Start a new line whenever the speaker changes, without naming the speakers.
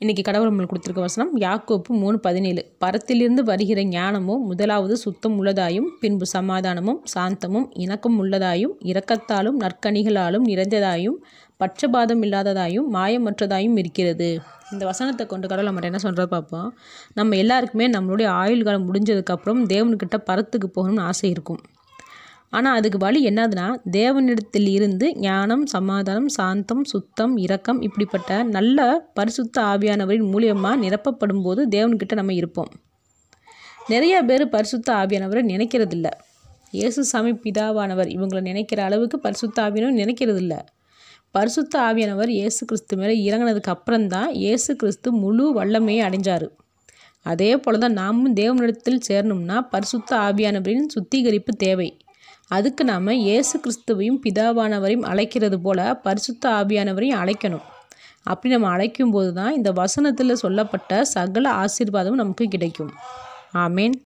இன்றைக்கி கடவுள் நம்மளுக்கு கொடுத்துருக்க வசனம் யாக்கோப்பு 3:17. பரத்திலிருந்து வருகிற ஞானமோ முதலாவது சுத்தம் உள்ளதாயும் பின்பு சமாதானமும் சாந்தமும் இணக்கம் உள்ளதாயும் இரக்கத்தாலும் நற்கனிகளாலும் நிறைந்ததாயும் பட்சபாதம் இல்லாததாயும் மாயமற்றதாயும் இருக்கிறது. இந்த வசனத்தை கொண்டு கடவுள் நம்மகிட்ட என்ன சொல்கிறது பார்ப்போம். நம்ம எல்லாருக்குமே நம்மளுடைய ஆயுள் காலம் முடிஞ்சதுக்கப்புறம் தேவன்கிட்ட பரத்துக்கு போகணும்னு ஆசை இருக்கும். ஆனால் அதுக்கு வழி என்னதுன்னா, தேவனிடத்தில் இருந்து ஞானம், சமாதானம், சாந்தம், சுத்தம், இரக்கம் இப்படிப்பட்ட நல்ல பரிசுத்த ஆவியானவரின் மூலியமாக நிரப்பப்படும் போது தேவன்கிட்ட நம்ம இருப்போம். நிறைய பேர் பரிசுத்த ஆவியானவரை நினைக்கிறதில்ல. இயேசு சாமி பிதாவானவர் இவங்களை நினைக்கிற அளவுக்கு பரிசுத்த ஆவியானவர் நினைக்கிறதில்ல. பரிசுத்த ஆவியானவர் இயேசு கிறிஸ்து மேலே இறங்கினதுக்கு அப்புறம்தான் இயேசு கிறிஸ்து முழு வல்லமையை அடைஞ்சார். அதே போல் தான் நாமும் தேவனிடத்தில் சேரணும்னா பரிசுத்த ஆவியானவரின் சுத்திகரிப்பு தேவை. அதுக்கு நாம் இயேசு கிறிஸ்துவையும் பிதாவானவரையும் அழைக்கிறது போல் பரிசுத்த ஆவியானவரையும் அழைக்கணும். அப்படி நம்ம அழைக்கும் போது தான் இந்த வசனத்தில் சொல்லப்பட்ட சகல ஆசீர்வாதமும் நமக்கு கிடைக்கும். ஆமேன்.